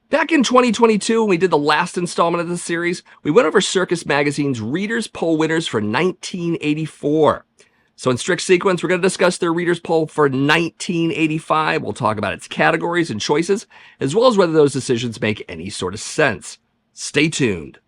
Back in 2022, when we did the last installment of this series, we went over Circus Magazine's Readers' Poll winners for 1984. So in strict sequence, we're going to discuss their Readers' Poll for 1985. We'll talk about its categories and choices, as well as whether those decisions make any sort of sense. Stay tuned.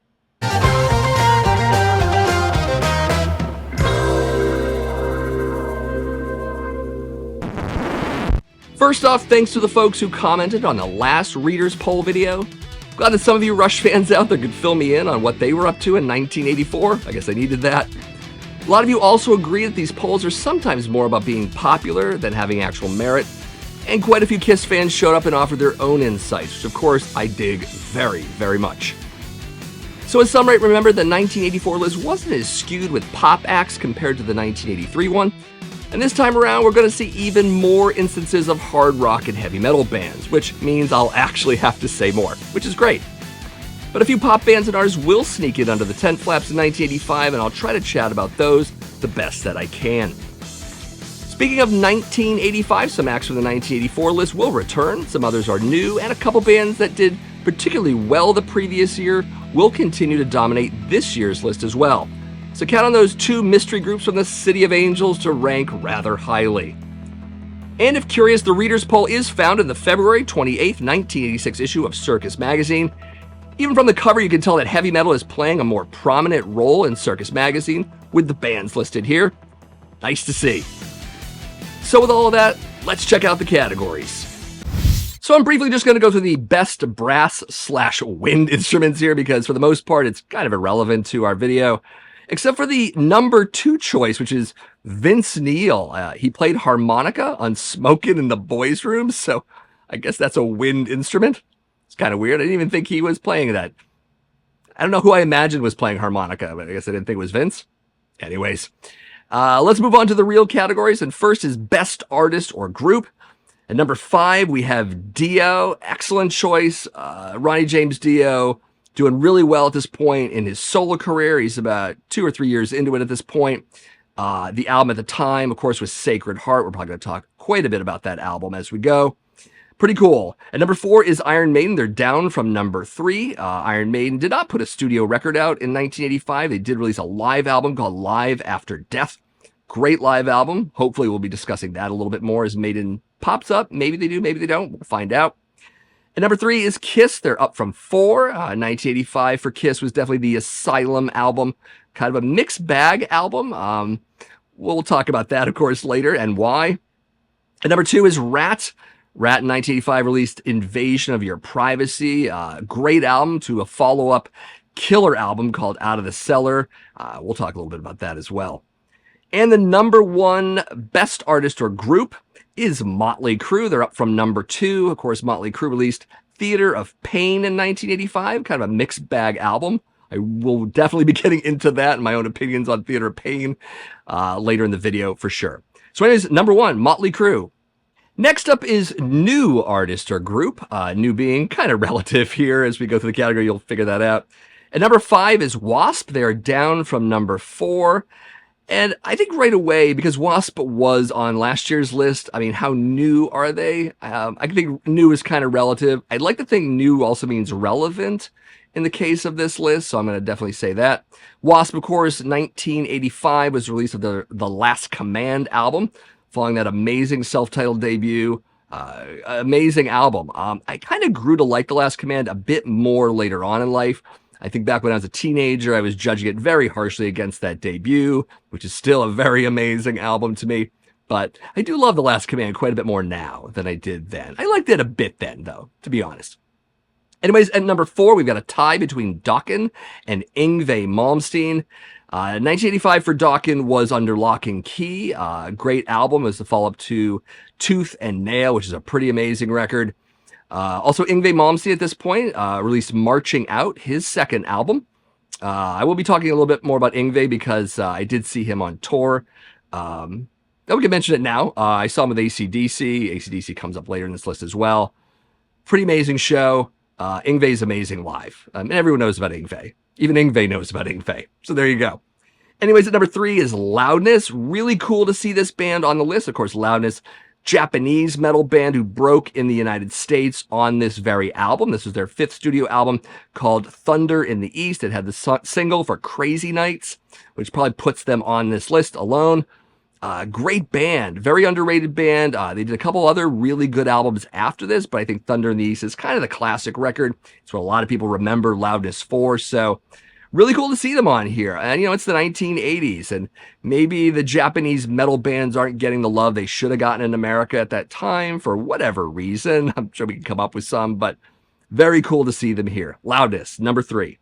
First off, thanks to the folks who commented on the last Readers' Poll video. Glad that some of you Rush fans out there could fill me in on what they were up to in 1984. I guess I needed that. A lot of you also agree that these polls are sometimes more about being popular than having actual merit. And quite a few Kiss fans showed up and offered their own insights, which of course I dig very, very much. So as some might remember, the 1984 list wasn't as skewed with pop acts compared to the 1983 one. And this time around, we're going to see even more instances of hard rock and heavy metal bands, which means I'll actually have to say more, which is great. But a few pop bands and artists will sneak in under the tent flaps in 1985, and I'll try to chat about those the best that I can. Speaking of 1985, some acts from the 1984 list will return, some others are new, and a couple bands that did particularly well the previous year will continue to dominate this year's list as well. So count on those two mystery groups from the City of Angels to rank rather highly. And if curious, the Readers' Poll is found in the February 28th, 1986 issue of Circus Magazine. Even from the cover, you can tell that heavy metal is playing a more prominent role in Circus Magazine, with the bands listed here. Nice to see. So with all of that, let's check out the categories. So I'm briefly just going to go through the best brass/wind instruments here, because for the most part, it's kind of irrelevant to our video. Except for the number 2 choice, which is Vince Neil. He played harmonica on Smokin' in the Boys' Room, so I guess that's a wind instrument. It's kind of weird. I didn't even think he was playing that. I don't know who I imagined was playing harmonica, but I guess I didn't think it was Vince. Anyways, let's move on to the real categories, and first is Best Artist or Group. At number 5, we have Dio. Excellent choice. Ronnie James Dio. Doing really well at this point in his solo career. He's about 2 or 3 years into it at this point. The album at the time, of course, was Sacred Heart. We're probably going to talk quite a bit about that album as we go. Pretty cool. At number 4 is Iron Maiden. They're down from number 3. Iron Maiden did not put a studio record out in 1985. They did release a live album called Live After Death. Great live album. Hopefully we'll be discussing that a little bit more as Maiden pops up. Maybe they do, maybe they don't. We'll find out. And number 3 is Kiss. They're up from 4. 1985 for Kiss was definitely the Asylum album. Kind of a mixed bag album. We'll talk about that, of course, later and why. And number 2 is Rat. Rat in 1985 released Invasion of Your Privacy. Great album to a follow-up killer album called Out of the Cellar. We'll talk a little bit about that as well. And the number 1 best artist or group is Motley Crue. They're up from number 2. Of course, Motley Crue released Theater of Pain in 1985, kind of a mixed bag album. I will definitely be getting into that and my own opinions on Theater of Pain later in the video for sure. So anyways, number 1, Motley Crue. Next up is New Artist or Group. New being kind of relative here. As we go through the category, you'll figure that out. At number 5 is Wasp. They're down from number 4. And I think right away, because Wasp was on last year's list, I mean, how new are they? I think new is kind of relative. I'd like to think new also means relevant in the case of this list, so I'm going to definitely say that. Wasp, of course, 1985 was release of the Last Command album, following that amazing self-titled debut. Amazing album. I kind of grew to like The Last Command a bit more later on in life. I think back when I was a teenager, I was judging it very harshly against that debut, which is still a very amazing album to me. But I do love The Last Command quite a bit more now than I did then. I liked it a bit then, though, to be honest. Anyways, at number 4, we've got a tie between Dokken and Yngwie Malmsteen. 1985 for Dokken was Under Lock and Key. Great album as the follow-up to Tooth and Nail, which is a pretty amazing record. Also, Yngwie Malmsteen at this point released Marching Out, his second album. I will be talking a little bit more about Yngwie because I did see him on tour. We can mention it now. I saw him with AC/DC. AC/DC comes up later in this list as well. Pretty amazing show. Yngwie's amazing live. And everyone knows about Yngwie. Even Yngwie knows about Yngwie. So there you go. Anyways, at number 3 is Loudness. Really cool to see this band on the list. Of course, Loudness Japanese metal band who broke in the United States on this very album. This was their 5th studio album called Thunder in the East. It had the single for Crazy Nights, which probably puts them on this list alone. Great band, very underrated band. They did a couple other really good albums after this, but I think Thunder in the East is kind of the classic record. It's what a lot of people remember Loudness for, so really cool to see them on here. And, it's the 1980s, and maybe the Japanese metal bands aren't getting the love they should have gotten in America at that time for whatever reason. I'm sure we can come up with some, but very cool to see them here. Loudness, number 3.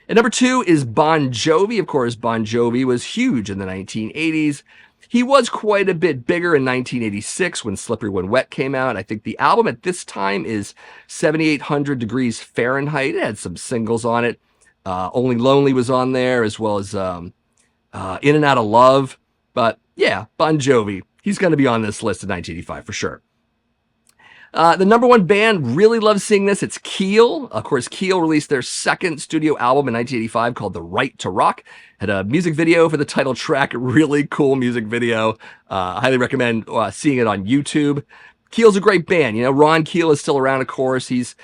And number 2 is Bon Jovi. Of course, Bon Jovi was huge in the 1980s. He was quite a bit bigger in 1986 when Slippery When Wet came out. I think the album at this time is 7,800 Degrees Fahrenheit. It had some singles on it. Only Lonely was on there, as well as In and Out of Love. But yeah, Bon Jovi, he's going to be on this list in 1985 for sure. The number 1 band, really love seeing this. It's Keel. Of course, Keel released their 2nd studio album in 1985 called The Right to Rock. Had a music video for the title track. Really cool music video. I highly recommend seeing it on YouTube. Keel's a great band. Ron Keel is still around, of course. He's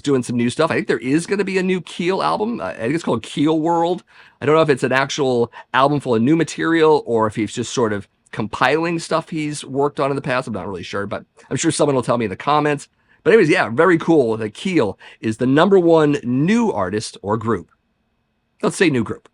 doing some new stuff. I think there is going to be a new Keel album. I think it's called Keel World. I don't know if it's an actual album full of new material or if he's just sort of compiling stuff he's worked on in the past. I'm not really sure, but I'm sure someone will tell me in the comments. But anyways, yeah, very cool that Keel is the number 1 new artist or group. Let's say new group.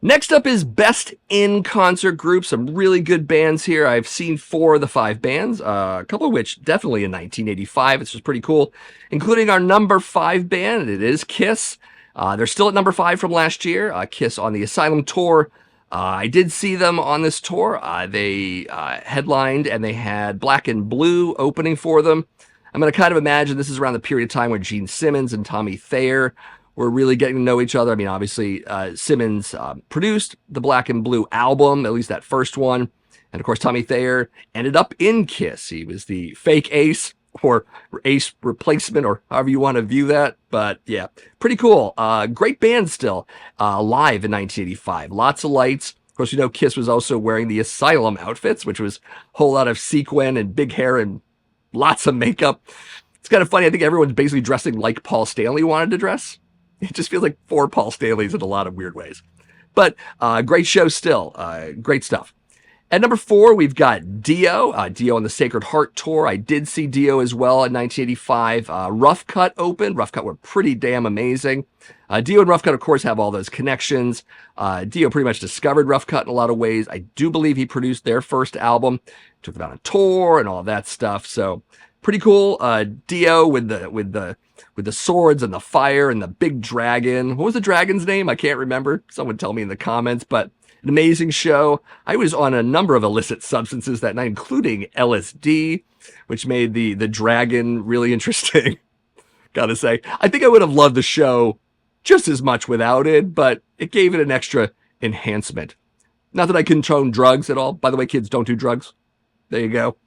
Next up is Best in Concert Group. Some really good bands here. I've seen 4 of the 5 bands, a couple of which definitely in 1985. It's just pretty cool, including our number 5 band. It is Kiss. They're still at number 5 from last year. Kiss on the Asylum tour. I did see them on this tour. They headlined and they had Black and Blue opening for them. I'm going to kind of imagine this is around the period of time when Gene Simmons and Tommy Thayer were really getting to know each other. I mean, obviously, Simmons produced the Black and Blue album, at least that first one. And of course, Tommy Thayer ended up in Kiss. He was the fake Ace or Ace replacement, or however you want to view that. But yeah, pretty cool. Great band still, live in 1985. Lots of lights. Of course, Kiss was also wearing the Asylum outfits, which was a whole lot of sequin and big hair and lots of makeup. It's kind of funny. I think everyone's basically dressing like Paul Stanley wanted to dress. It just feels like 4 Paul Stanleys in a lot of weird ways. But great show still. Great stuff. At number 4, we've got Dio. Dio on the Sacred Heart tour. I did see Dio as well in 1985. Rough Cut opened. Rough Cut were pretty damn amazing. Dio and Rough Cut, of course, have all those connections. Dio pretty much discovered Rough Cut in a lot of ways. I do believe he produced their first album. Took them on a tour and all that stuff. So pretty cool. Dio with the swords and the fire and the big dragon. What was the dragon's name? I can't remember. Someone tell me in the comments, but an amazing show. I was on a number of illicit substances that night, including LSD, which made the dragon really interesting. Gotta say, I think I would have loved the show just as much without it, but it gave it an extra enhancement. Not that I condone drugs at all. By the way, kids, don't do drugs. There you go.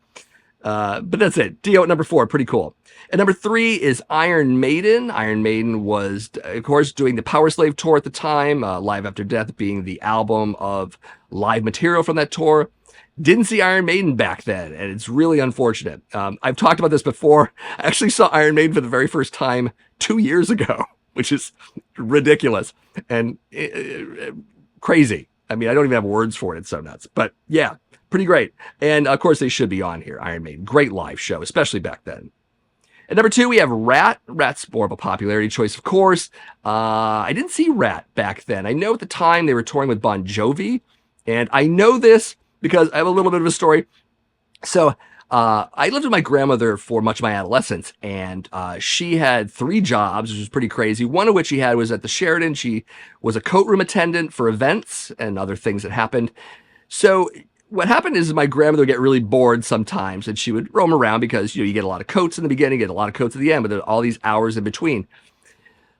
But that's it. Dio at number 4, pretty cool. At number 3 is Iron Maiden. Iron Maiden was, of course, doing the Power Slave tour at the time, Live After Death being the album of live material from that tour. Didn't see Iron Maiden back then, and it's really unfortunate. I've talked about this before. I actually saw Iron Maiden for the very first time 2 years ago, which is ridiculous and crazy. I mean, I don't even have words for it. It's so nuts. But yeah, pretty great. And of course, they should be on here. Iron Maiden, great live show, especially back then. At number 2, we have Rat. Rat's more of a popularity choice, of course. I didn't see Rat back then. I know at the time they were touring with Bon Jovi, and I know this because I have a little bit of a story. So I lived with my grandmother for much of my adolescence, and she had 3 jobs, which was pretty crazy. One of which she had was at the Sheraton. She was a coat room attendant for events and other things that happened. So what happened is my grandmother would get really bored sometimes, and she would roam around because, you get a lot of coats in the beginning, get a lot of coats at the end, but there are all these hours in between.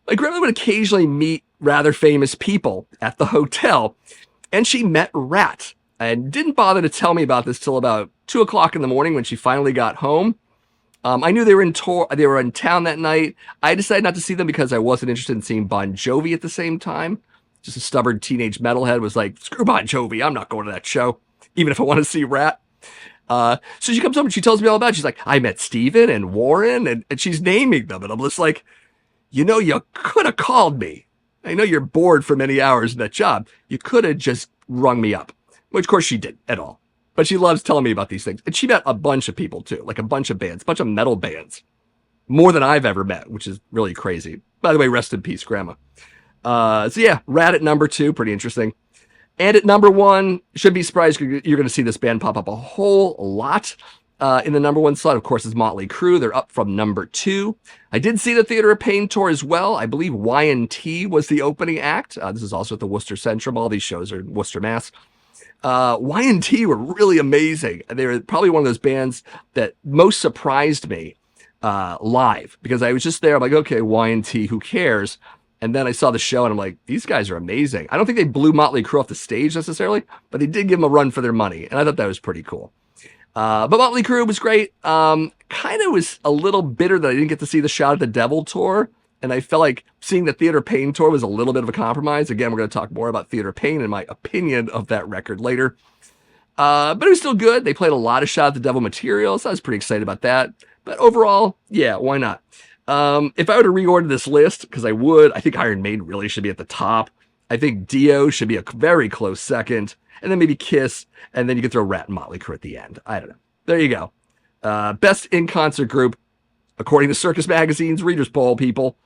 My grandmother would occasionally meet rather famous people at the hotel, and she met Rat and didn't bother to tell me about this till about 2 o'clock in the morning when she finally got home. I knew they were in town that night. I decided not to see them because I wasn't interested in seeing Bon Jovi at the same time. Just a stubborn teenage metalhead was like, screw Bon Jovi, I'm not going to that show, even if I want to see Rat. So she comes home and she tells me all about it. She's like, I met Steven and Warren, and she's naming them. And I'm just like, you could have called me. I know you're bored for many hours in that job. You could have just rung me up, which of course she didn't at all. But she loves telling me about these things. And she met a bunch of people too, like a bunch of bands, a bunch of metal bands. More than I've ever met, which is really crazy. By the way, rest in peace, Grandma. So yeah, Rat at number 2, pretty interesting. And at number 1, should be surprised you're going to see this band pop up a whole lot. In the number 1 slot, of course, is Motley Crue. They're up from number 2. I did see the Theater of Pain tour as well. I believe Y&T was the opening act. This is also at the Worcester Centrum. All these shows are in Worcester, Mass. Y&T were really amazing. They were probably one of those bands that most surprised me live, because I was just there. I'm like, okay, Y&T, who cares? And then I saw the show and I'm like, these guys are amazing. I don't think they blew Motley Crue off the stage necessarily, but they did give them a run for their money. And I thought that was pretty cool. But Motley Crue was great. Kind of was a little bitter that I didn't get to see the Shout at the Devil tour. And I felt like seeing the Theater of Pain tour was a little bit of a compromise. Again, we're going to talk more about Theater of Pain and my opinion of that record later. But it was still good. They played a lot of Shout at the Devil material, so I was pretty excited about that. But overall, yeah, why not? If I were to reorder this list, because I would, I think Iron Maiden really should be at the top. I think Dio should be a very close second. And then maybe Kiss, and then you can throw Rat and Motley Crue at the end. I don't know. There you go. Best in-concert group, according to Circus Magazine's Readers Poll, people,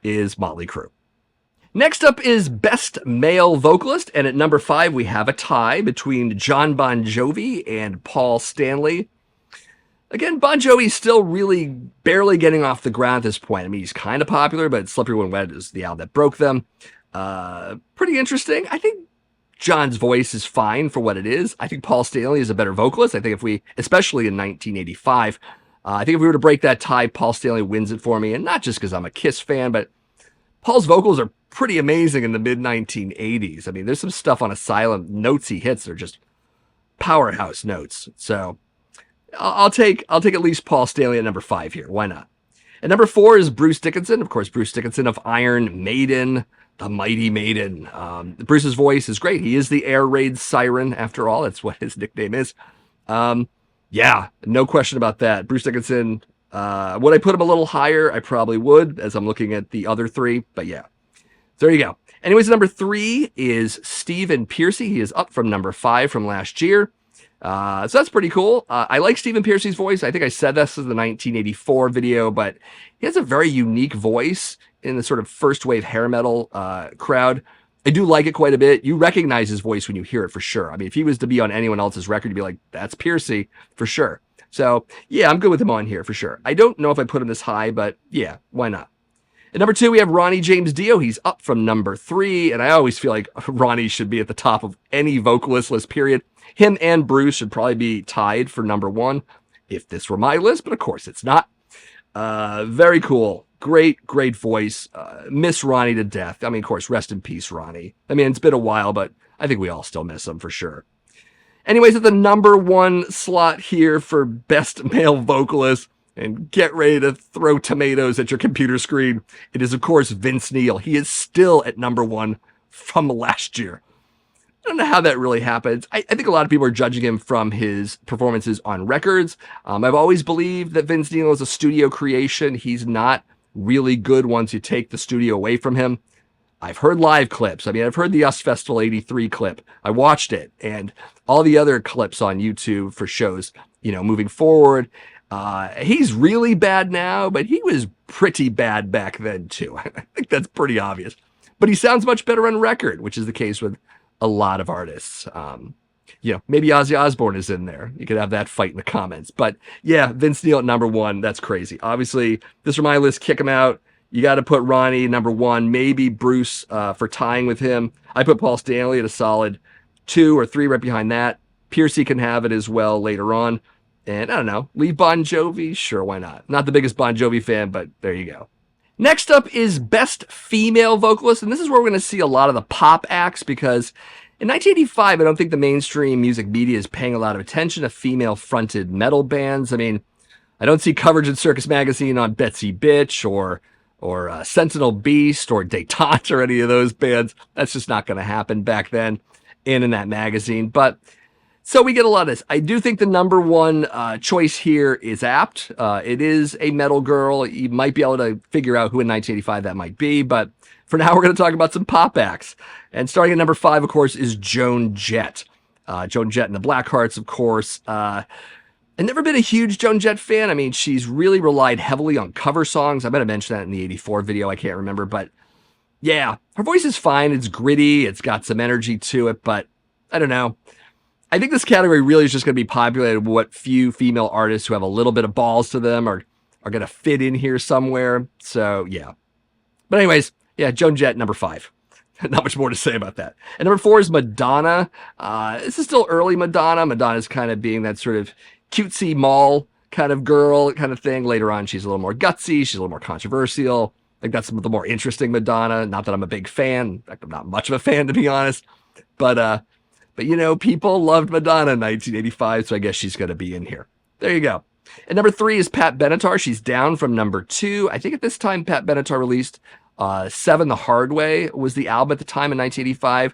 is Motley Crue. Next up is Best Male Vocalist, and at number 5, we have a tie between Jon Bon Jovi and Paul Stanley. Again, Bon Jovi's still really barely getting off the ground at this point. I mean, he's kind of popular, but Slippery When Wet is the album that broke them. Pretty interesting. I think John's voice is fine for what it is. I think Paul Stanley is a better vocalist. I think especially in 1985, I think if we were to break that tie, Paul Stanley wins it for me. And not just because I'm a Kiss fan, but Paul's vocals are pretty amazing in the mid-1980s. I mean, there's some stuff on Asylum, notes he hits are just powerhouse notes. So I'll take at least Paul Stanley at number 5 here. Why not? At number 4 is Bruce Dickinson. Of course, Bruce Dickinson of Iron Maiden, the Mighty Maiden. Bruce's voice is great. He is the air raid siren, after all. That's what his nickname is. Yeah, no question about that. Bruce Dickinson, would I put him a little higher? I probably would, as I'm looking at the other 3. But yeah, so there you go. Anyways, number 3 is Stephen Pearcy. He is up from number 5 from last year. So that's pretty cool. I like Stephen Pearcy's voice. I think I said this in the 1984 video, but he has a very unique voice in the sort of first wave hair metal crowd. I do like it quite a bit. You recognize his voice when you hear it for sure. I mean, if he was to be on anyone else's record, you'd be like, that's Pearcy for sure. So yeah, I'm good with him on here for sure. I don't know if I put him this high, but yeah, why not? At number 2, we have Ronnie James Dio. He's up from number 3, and I always feel like Ronnie should be at the top of any vocalist list, period. Him and Bruce should probably be tied for number 1 if this were my list, but of course it's not. Very cool. Great voice. Miss Ronnie to death. I mean, of course, rest in peace, Ronnie. I mean, it's been a while, but I think we all still miss him for sure. Anyways, at the number 1 slot here for Best Male Vocalist, and get ready to throw tomatoes at your computer screen, it is, of course, Vince Neil. He is still at number 1 from last year. I don't know how that really happens. I think a lot of people are judging him from his performances on records. I've always believed that Vince Neil is a studio creation. He's not really good once you take the studio away from him. I've heard live clips. I mean, I've heard the US Festival 83 clip. I watched it, and all the other clips on YouTube for shows, moving forward. He's really bad now, but he was pretty bad back then too. I think that's pretty obvious. But he sounds much better on record, which is the case with a lot of artists. Maybe Ozzy Osbourne is in there. You could have that fight in the comments. But yeah, Vince Neil at number 1, that's crazy. Obviously, this from my list, kick him out. You got to put Ronnie number 1, maybe Bruce for tying with him. I put Paul Stanley at a solid 2 or 3 right behind that. Pearcy can have it as well later on. And I don't know, leave Bon Jovi? Sure, why not? Not the biggest Bon Jovi fan, but there you go. Next up is Best Female Vocalist, and this is where we're going to see a lot of the pop acts, because in 1985, I don't think the mainstream music media is paying a lot of attention to female-fronted metal bands. I mean, I don't see coverage in Circus Magazine on Betsy Bitch or Sentinel Beast or Détente or any of those bands. That's just not going to happen back then in that magazine. But So we get a lot of this. I do think the number one choice here is apt. It is a metal girl. You might be able to figure out who in 1985 that might be, but for now we're going to talk about some pop acts. And starting at number 5, of course, is Joan Jett. Joan Jett and the Blackhearts, of course. I've never been a huge Joan Jett fan. I mean, she's really relied heavily on cover songs. I might have mentioned that in the 84 video. I can't remember, but yeah, her voice is fine. It's gritty. It's got some energy to it, but I don't know. I think this category really is just going to be populated with what few female artists who have a little bit of balls to them are going to fit in here somewhere. So, yeah. But anyways, yeah, Joan Jett, number 5. Not much more to say about that. And number 4 is Madonna. This is still early Madonna. Madonna's kind of being that sort of cutesy mall kind of girl kind of thing. Later on, she's a little more gutsy. She's a little more controversial. I think that's the more interesting Madonna. Not that I'm a big fan. In fact, I'm not much of a fan, to be honest. But you know, people loved Madonna in 1985, so I guess she's going to be in here. There you go. And number 3 is Pat Benatar. She's down from number 2. I think at this time, Pat Benatar released 7 the Hard Way was the album at the time in 1985.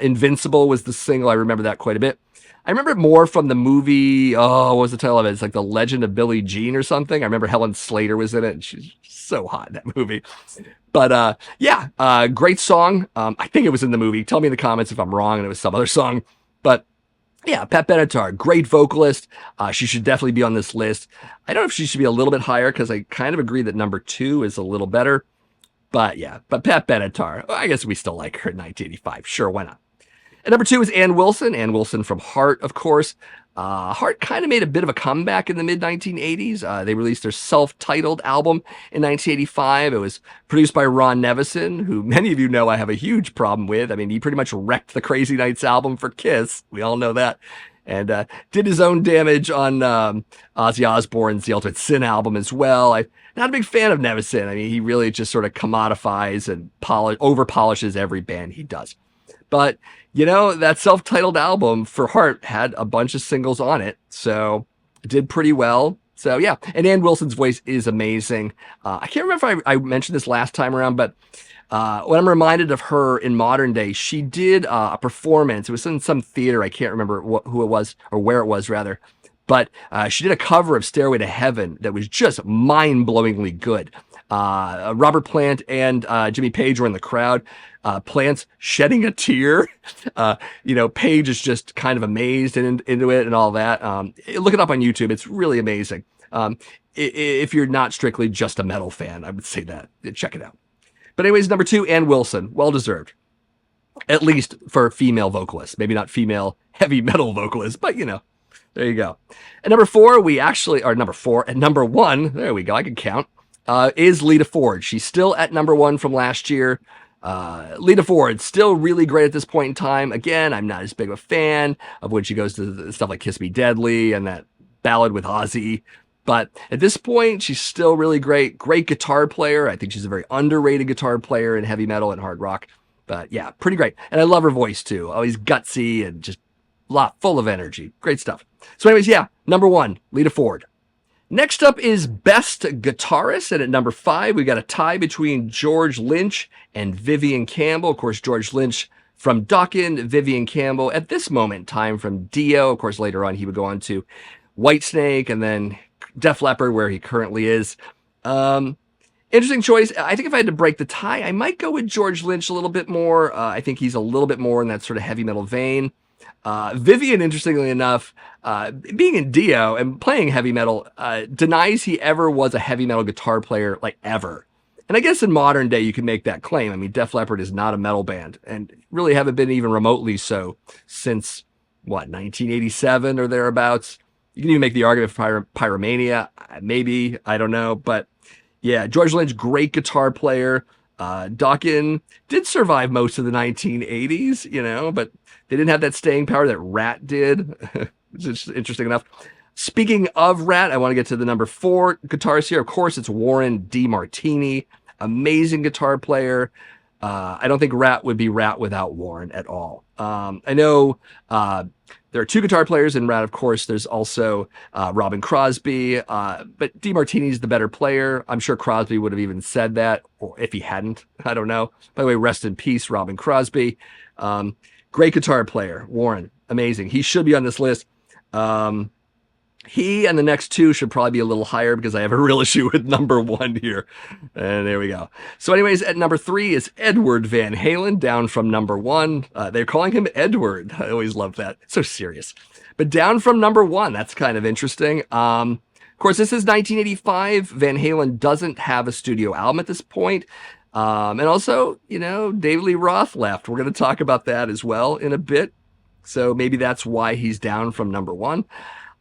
Invincible was the single. I remember that quite a bit. I remember it more from the movie, what was the title of it? It's like The Legend of Billie Jean or something. I remember Helen Slater was in it, and she's so hot in that movie. But yeah, great song. I think it was in the movie. Tell me in the comments if I'm wrong and it was some other song. But yeah, Pat Benatar, great vocalist. She should definitely be on this list. I don't know if she should be a little bit higher because I kind of agree that number 2 is a little better. But yeah, but Pat Benatar, I guess we still like her in 1985. Sure, why not? And number 2 is Ann Wilson. Ann Wilson from Heart, of course. Heart kind of made a bit of a comeback in the mid-1980s. They released their self-titled album in 1985. It was produced by Ron Nevison, who many of you know I have a huge problem with. I mean, he pretty much wrecked the Crazy Nights album for Kiss. We all know that. And did his own damage on Ozzy Osbourne's The Ultimate Sin album as well. I'm not a big fan of Nevison. I mean, he really just sort of commodifies and over-polishes every band he does. But, you know, that self-titled album for Heart had a bunch of singles on it, so it did pretty well. So, yeah, and Ann Wilson's voice is amazing. I can't remember if I mentioned this last time around, but when I'm reminded of her in modern day, she did a performance. It was in some theater. I can't remember who it was or where it was, rather. But she did a cover of Stairway to Heaven that was just mind-blowingly good. Robert Plant and Jimmy Page were in the crowd. Plant's shedding a tear. You know, Page is just kind of amazed and into it and all that. Look it up on YouTube. It's really amazing. If you're not strictly just a metal fan, I would say that. Check it out. But anyways, number 2, Ann Wilson. Well-deserved. At least for female vocalists. Maybe not female heavy metal vocalists, but you know. There you go. And number 4, and number 1, there we go, I can count, is Lita Ford. She's still at number 1 from last year. Lita Ford, still really great at this point in time. Again, I'm not as big of a fan of when she goes to stuff like Kiss Me Deadly and that ballad with Ozzy. But at this point, she's still really great. Great guitar player. I think she's a very underrated guitar player in heavy metal and hard rock. But yeah, pretty great. And I love her voice too. Always gutsy and just full of energy. Great stuff. So anyways, yeah, number 1, Lita Ford. Next up is Best Guitarist, and at number 5, we got a tie between George Lynch and Vivian Campbell. Of course, George Lynch from Dokken, Vivian Campbell at this moment in time from Dio. Of course, later on he would go on to Whitesnake and then Def Leppard, where he currently is. Interesting choice. I think if I had to break the tie, I might go with George Lynch a little bit more. I think he's a little bit more in that sort of heavy metal vein. Vivian, interestingly enough, being in Dio and playing heavy metal, denies he ever was a heavy metal guitar player, like ever. And I guess in modern day, you can make that claim. I mean, Def Leppard is not a metal band and really haven't been even remotely so since, 1987 or thereabouts. You can even make the argument for Pyromania, maybe, I don't know. But yeah, George Lynch, great guitar player. Dokken did survive most of the 1980s, you know, but they didn't have that staying power that Rat did, which is interesting enough. Speaking of Rat, I want to get to the number 4 guitarist here. Of course, it's Warren DeMartini, amazing guitar player. I don't think Rat would be Rat without Warren at all. I know there are 2 guitar players in Rat, of course. There's also Robin Crosby, but DeMartini's the better player. I'm sure Crosby would have even said that, or if he hadn't, I don't know. By the way, rest in peace, Robin Crosby. Great guitar player, Warren. Amazing. He should be on this list. He and the next two should probably be a little higher because I have a real issue with number 1 here. And there we go. So anyways, at number 3 is Edward Van Halen, down from number 1. They're calling him Edward. I always love that. So serious. But down from number 1. That's kind of interesting. Of course, this is 1985. Van Halen doesn't have a studio album at this point. And also, you know, David Lee Roth left. We're going to talk about that as well in a bit. So maybe that's why he's down from number 1.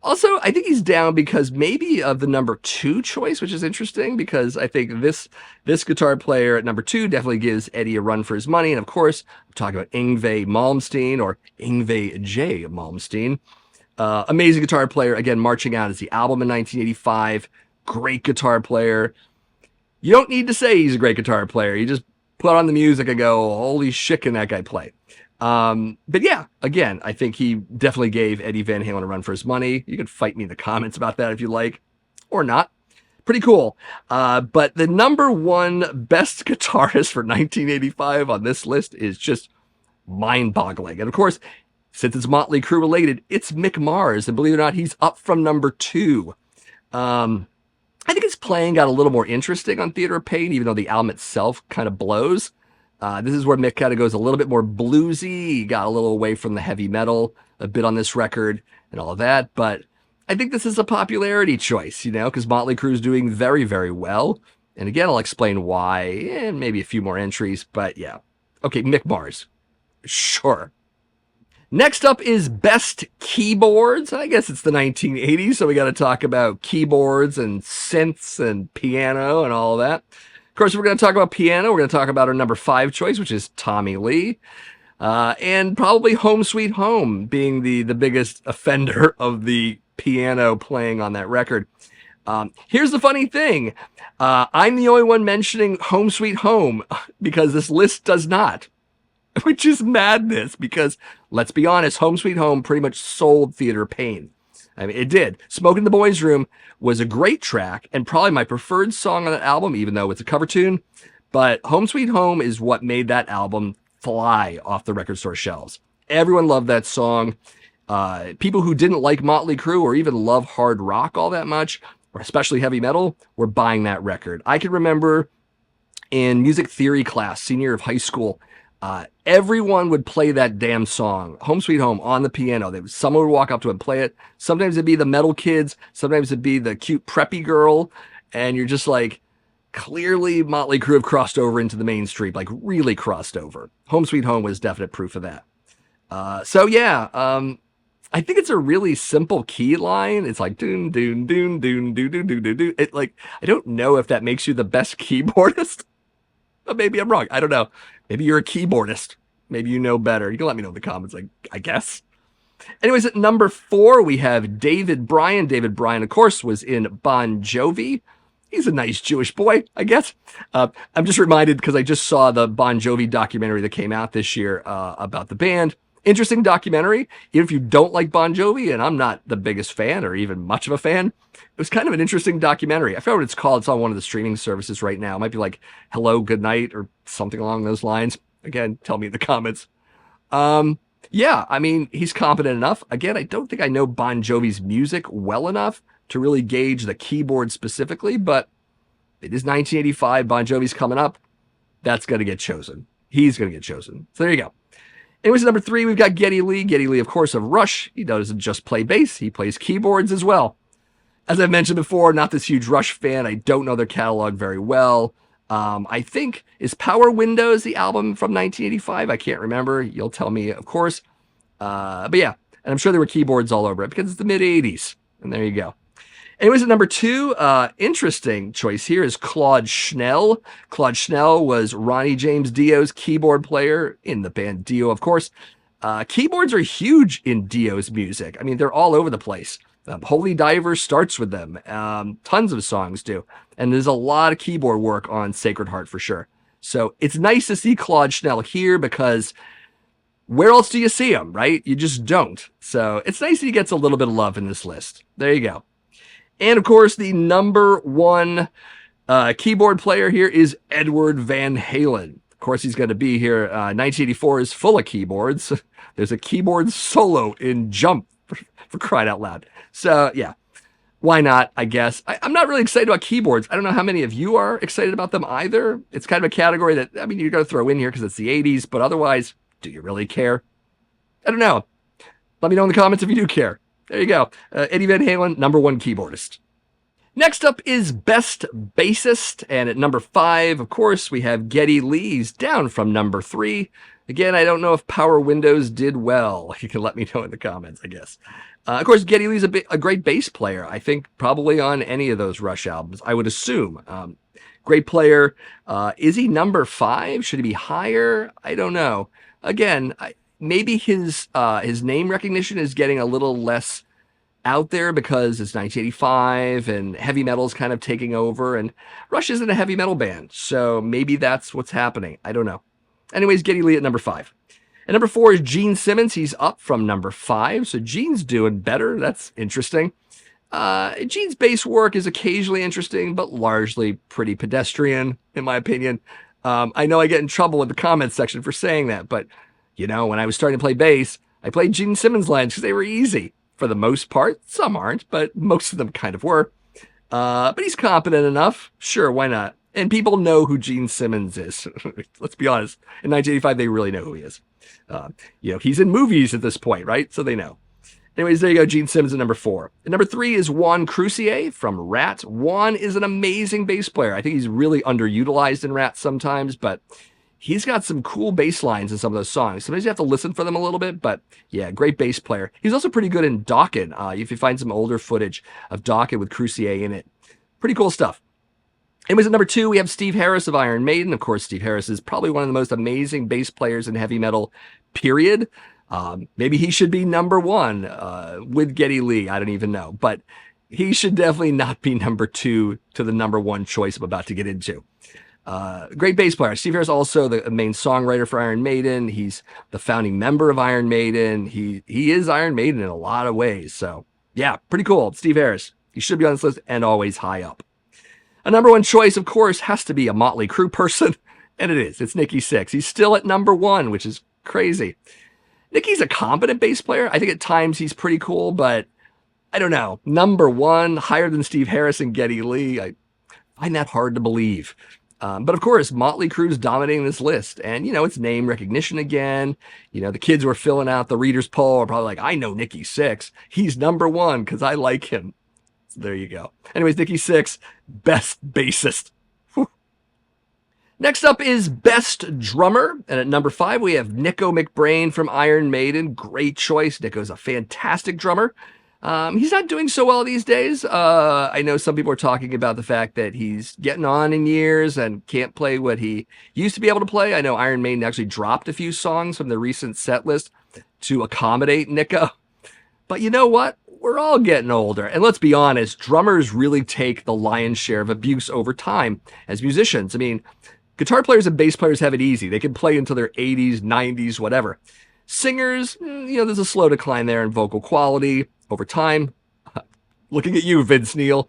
Also, I think he's down because maybe of the number 2 choice, which is interesting because I think this guitar player at number 2 definitely gives Eddie a run for his money. And of course, I'm talking about Yngwie Malmsteen or Yngwie J. Malmsteen. Amazing guitar player. Again, Marching Out is the album in 1985. Great guitar player. You don't need to say he's a great guitar player. You just put on the music and go, holy shit, can that guy play? But yeah, again, I think he definitely gave Eddie Van Halen a run for his money. You can fight me in the comments about that if you like, or not. Pretty cool. But the number 1 best guitarist for 1985 on this list is just mind-boggling. And of course, since it's Motley Crue related, it's Mick Mars. And believe it or not, he's up from number 2. I think his playing got a little more interesting on Theater of Pain, even though the album itself kind of blows. This is where Mick kind of goes a little bit more bluesy. He got a little away from the heavy metal a bit on this record and all of that. But I think this is a popularity choice, you know, because Motley Crue is doing very, very well. And again, I'll explain why and maybe a few more entries. But yeah. Okay, Mick Mars. Sure. Next up is Best Keyboards. I guess it's the 1980s, so we got to talk about keyboards and synths and piano and all of that. Of course, if we're going to talk about piano, we're going to talk about our number 5 choice, which is Tommy Lee. And probably Home Sweet Home being the biggest offender of the piano playing on that record. Here's the funny thing. I'm the only one mentioning Home Sweet Home because this list does not, which is madness because, let's be honest, Home Sweet Home pretty much sold Theater of Pain. I mean, it did. Smoke in the Boys' Room was a great track and probably my preferred song on that album, even though it's a cover tune. But Home Sweet Home is what made that album fly off the record store shelves. Everyone loved that song. People who didn't like Motley Crue or even love hard rock all that much, or especially heavy metal, were buying that record. I can remember in music theory class, senior year of high school, everyone would play that damn song, Home Sweet Home, on the piano. Someone would walk up to it and play it. Sometimes it'd be the metal kids. Sometimes it'd be the cute preppy girl. And you're just like, clearly Motley Crue have crossed over into the mainstream, like really crossed over. Home Sweet Home was definite proof of that. So yeah, I think it's a really simple key line. It's like, doon, doon, doon, doon, doon, doon, doon, doon, doon. It like, I don't know if that makes you the best keyboardist. But maybe I'm wrong. I don't know. Maybe you're a keyboardist. Maybe you know better. You can let me know in the comments, I guess. Anyways, at number 4, we have David Bryan. David Bryan, of course, was in Bon Jovi. He's a nice Jewish boy, I guess. I'm just reminded because I just saw the Bon Jovi documentary that came out this year about the band. Interesting documentary. Even if you don't like Bon Jovi, and I'm not the biggest fan or even much of a fan, it was kind of an interesting documentary. I forgot what it's called. It's on one of the streaming services right now. It might be like Hello, Good Night or something along those lines. Again, tell me in the comments. Yeah, I mean, he's competent enough. Again, I don't think I know Bon Jovi's music well enough to really gauge the keyboard specifically, but it is 1985. Bon Jovi's coming up. That's going to get chosen. He's going to get chosen. So there you go. Anyways, at number 3, we've got Geddy Lee. Geddy Lee, of course, of Rush. He doesn't just play bass. He plays keyboards as well. As I've mentioned before, not this huge Rush fan. I don't know their catalog very well. I think, is Power Windows the album from 1985? I can't remember. You'll tell me, of course. But yeah, and I'm sure there were keyboards all over it because it's the mid-80s. And there you go. Anyways, at number 2, interesting choice here is Claude Schnell. Claude Schnell was Ronnie James Dio's keyboard player in the band Dio, of course. Keyboards are huge in Dio's music. I mean, they're all over the place. Holy Diver starts with them. Tons of songs do. And there's a lot of keyboard work on Sacred Heart for sure. So it's nice to see Claude Schnell here because where else do you see him, right? You just don't. So it's nice that he gets a little bit of love in this list. There you go. And of course, the number 1 keyboard player here is Edward Van Halen. Of course, he's going to be here. 1984 is full of keyboards. There's a keyboard solo in Jump, for crying out loud. So, yeah, why not, I guess. I'm not really excited about keyboards. I don't know how many of you are excited about them either. It's kind of a category that, I mean, you're going to throw in here because it's the 80s, but otherwise, do you really care? I don't know. Let me know in the comments if you do care. There you go. Eddie Van Halen, #1 keyboardist. Next up is Best Bassist, and at number 5, of course, we have Geddy Lee. He's down from number 3. Again, I don't know if Power Windows did well. You can let me know in the comments, I guess. Of course, Geddy Lee's a great bass player. I think probably on any of those Rush albums, I would assume. Great player. Is he number 5? Should he be higher? I don't know. Again, maybe his name recognition is getting a little less out there because it's 1985 and heavy metal's kind of taking over, and Rush isn't a heavy metal band, so maybe that's what's happening. I don't know. Anyways, Geddy Lee at number 5. And number 4 is Gene Simmons. He's up from number 5, so Gene's doing better. That's interesting. Gene's bass work is occasionally interesting, but largely pretty pedestrian, in my opinion. I know I get in trouble with the comments section for saying that, but, you know, when I was starting to play bass, I played Gene Simmons lines because they were easy. For the most part, some aren't, but most of them kind of were. But he's competent enough. Sure, why not? And people know who Gene Simmons is. Let's be honest. In 1985, they really know who he is. You know, he's in movies at this point, right? So they know. Anyways, there you go. Gene Simmons at number 4. And number 3 is Juan Croucier from Rat. Juan is an amazing bass player. I think he's really underutilized in Rat sometimes, but he's got some cool bass lines in some of those songs. Sometimes you have to listen for them a little bit, but yeah, great bass player. He's also pretty good in Dokken. If you find some older footage of Dokken with Croucier in it. Pretty cool stuff. Anyways, at number 2, we have Steve Harris of Iron Maiden. Of course, Steve Harris is probably one of the most amazing bass players in heavy metal, period. Maybe he should be number 1 with Geddy Lee. I don't even know. But he should definitely not be number 2 to the number 1 choice I'm about to get into. Great bass player. Steve Harris also the main songwriter for Iron Maiden. He's the founding member of Iron Maiden. He is Iron Maiden in a lot of ways. So yeah, pretty cool. Steve Harris. He should be on this list and always high up. A number 1 choice, of course, has to be a Motley Crue person. And it is. It's Nikki Sixx. He's still at number 1, which is crazy. Nikki's a competent bass player. I think at times he's pretty cool, but I don't know. Number 1, higher than Steve Harris and Geddy Lee. I find that hard to believe. But of course, Motley Crue's dominating this list. And, you know, it's name recognition again. You know, the kids who are filling out the reader's poll are probably like, I know Nikki Sixx. He's number 1 because I like him. So there you go. Anyways, Nikki Sixx, best bassist. Whew. Next up is Best Drummer. And at number 5, we have Nicko McBrain from Iron Maiden. Great choice. Nicko's a fantastic drummer. He's not doing so well these days. I know some people are talking about the fact that he's getting on in years and can't play what he used to be able to play. I know Iron Maiden actually dropped a few songs from the recent set list to accommodate Nicko. But you know what? We're all getting older. And let's be honest, drummers really take the lion's share of abuse over time as musicians. I mean, guitar players and bass players have it easy. They can play until their 80s, 90s, whatever. Singers, you know, there's a slow decline there in vocal quality over time. Looking at you, Vince Neil.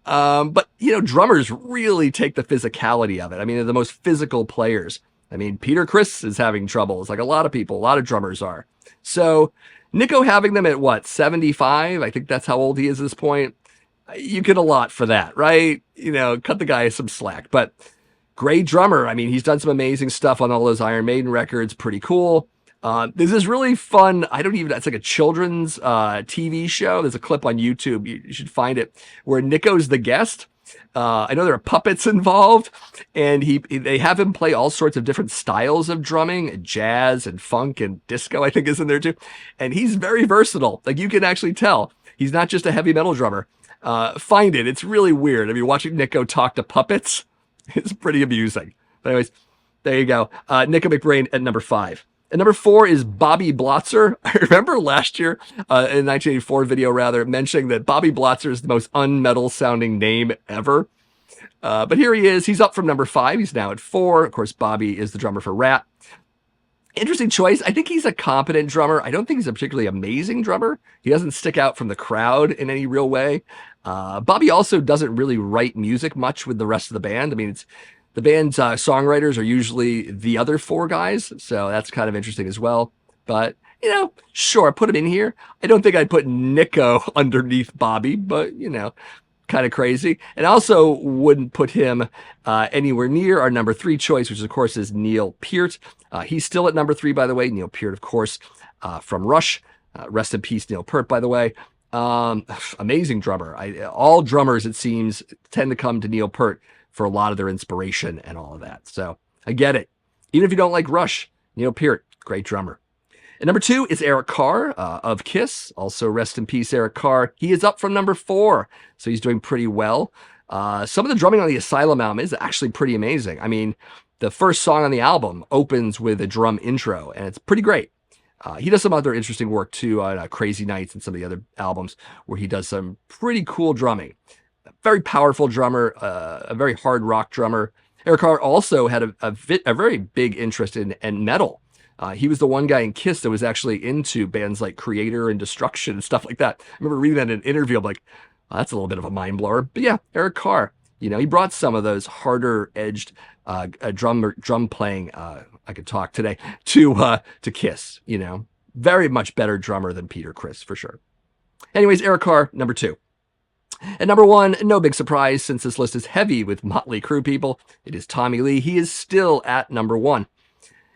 But, you know, drummers really take the physicality of it. I mean, they're the most physical players. I mean, Peter Criss is having troubles, like a lot of people, a lot of drummers are. So Nicko having them at what, 75? I think that's how old he is at this point. You get a lot for that, right? You know, cut the guy some slack. But great drummer. I mean, he's done some amazing stuff on all those Iron Maiden records. Pretty cool. There's this really fun, it's like a children's TV show. There's a clip on YouTube. You should find it where Nicko's the guest. I know there are puppets involved, and they have him play all sorts of different styles of drumming, jazz and funk and disco, I think is in there too. And he's very versatile. Like you can actually tell he's not just a heavy metal drummer. Find it. It's really weird. I mean, watching Nicko talk to puppets is pretty amusing. But anyways, there you go. Nicko McBrain at number 5. And number 4 is Bobby Blotzer. I remember last year, in 1984 video rather, mentioning that Bobby Blotzer is the most unmetal sounding name ever. But here he is. He's up from number 5. He's now at 4. Of course, Bobby is the drummer for Rat. Interesting choice. I think he's a competent drummer. I don't think he's a particularly amazing drummer. He doesn't stick out from the crowd in any real way. Bobby also doesn't really write music much with the rest of the band. I mean, The band's songwriters are usually the other four guys, so that's kind of interesting as well. But, you know, sure, put him in here. I don't think I'd put Nico underneath Bobby, but, you know, kind of crazy. And I also wouldn't put him anywhere near our number 3 choice, which of course is Neil Peart. He's still at number 3, by the way. Neil Peart, of course, from Rush. Rest in peace, Neil Peart, by the way. Amazing drummer. All drummers, it seems, tend to come to Neil Peart for a lot of their inspiration and all of that. So I get it. Even if you don't like Rush, Neil Peart, great drummer. And number 2 is Eric Carr of Kiss. Also, rest in peace, Eric Carr. He is up from number 4, so he's doing pretty well. Some of the drumming on the Asylum album is actually pretty amazing. I mean, the first song on the album opens with a drum intro, and it's pretty great. He does some other interesting work, too, on Crazy Nights and some of the other albums where he does some pretty cool drumming. A very powerful drummer, a very hard rock drummer. Eric Carr also had a very big interest in metal. He was the one guy in Kiss that was actually into bands like Creator and Destruction and stuff like that. I remember reading that in an interview. I'm like, oh, that's a little bit of a mind blower. But yeah, Eric Carr, you know, he brought some of those harder edged drum playing, I could talk today, to Kiss, you know. Very much better drummer than Peter Criss, for sure. Anyways, Eric Carr, number 2. And number 1, no big surprise since this list is heavy with Motley Crue people. It is Tommy Lee. He is still at number 1.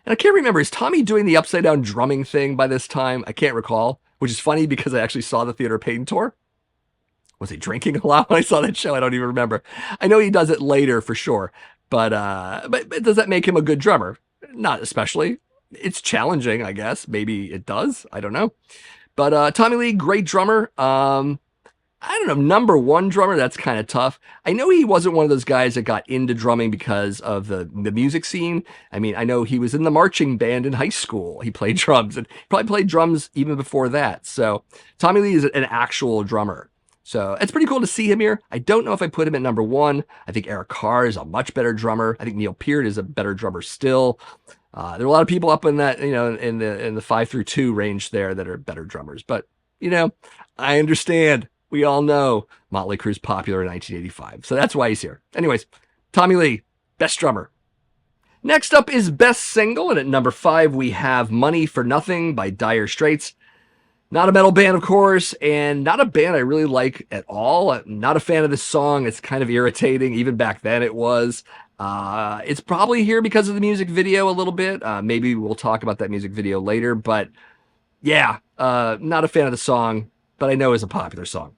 And I can't remember, is Tommy doing the upside down drumming thing by this time? I can't recall, which is funny because I actually saw the Theater of Pain tour. Was he drinking a lot when I saw that show? I don't even remember. I know he does it later for sure, but does that make him a good drummer? Not especially. It's challenging, I guess. Maybe it does. I don't know. But Tommy Lee, great drummer. I don't know, number 1 drummer, that's kind of tough. I know he wasn't one of those guys that got into drumming because of the music scene. I mean, I know he was in the marching band in high school. He played drums, and probably played drums even before that. So Tommy Lee is an actual drummer. So it's pretty cool to see him here. I don't know if I put him at number 1. I think Eric Carr is a much better drummer. I think Neil Peart is a better drummer still. There are a lot of people up in that, you know, in the 5 through 2 range there that are better drummers. But, you know, I understand. We all know Motley Crue's popular in 1985, so that's why he's here. Anyways, Tommy Lee, best drummer. Next up is best single, and at number 5 we have Money for Nothing by Dire Straits. Not a metal band, of course, and not a band I really like at all. I'm not a fan of this song. It's kind of irritating. Even back then it was. It's probably here because of the music video a little bit. Maybe we'll talk about that music video later, but yeah, not a fan of the song, but I know it's a popular song.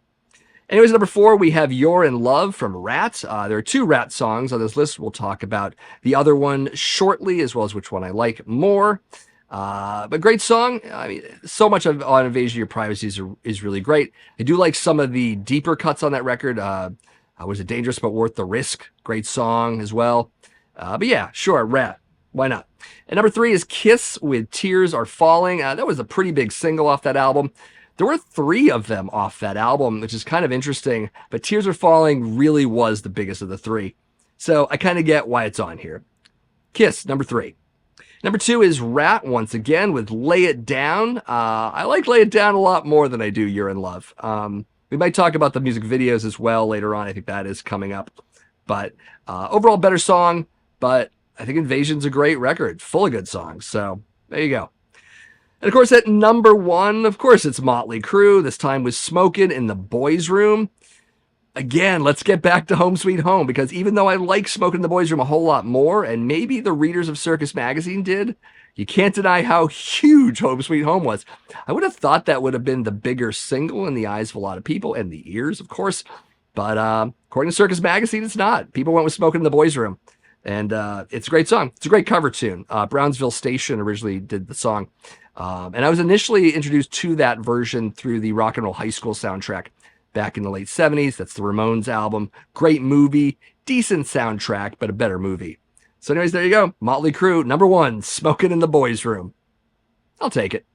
Anyways, number 4, we have You're in Love from Rat. There are 2 Rat songs on this list. We'll talk about the other one shortly, as well as which one I like more. But great song. I mean, so much on Invasion of Your Privacy is really great. I do like some of the deeper cuts on that record. Was it Dangerous But Worth the Risk? Great song as well. But yeah, sure, Rat. Why not? And number 3 is Kiss with Tears Are Falling. That was a pretty big single off that album. There were 3 of them off that album, which is kind of interesting, but Tears Are Falling really was the biggest of the 3. So I kind of get why it's on here. Kiss, number 3. Number 2 is Rat, once again, with Lay It Down. I like Lay It Down a lot more than I do You're in Love. We might talk about the music videos as well later on. I think that is coming up. But overall, better song, but I think Invasion's a great record, full of good songs. So there you go. And of course, at number 1, of course, it's Motley Crue. This time with Smokin' in the Boys' Room. Again, let's get back to Home Sweet Home, because even though I like Smokin' in the Boys' Room a whole lot more, and maybe the readers of Circus Magazine did, you can't deny how huge Home Sweet Home was. I would have thought that would have been the bigger single in the eyes of a lot of people, and the ears, of course. But according to Circus Magazine, it's not. People went with Smokin' in the Boys' Room. And it's a great song. It's a great cover tune. Brownsville Station originally did the song. And I was initially introduced to that version through the Rock and Roll High School soundtrack back in the late 70s. That's the Ramones album. Great movie, decent soundtrack, but a better movie. So anyways, there you go. Motley Crue, number 1, Smokin' in the Boys' Room. I'll take it.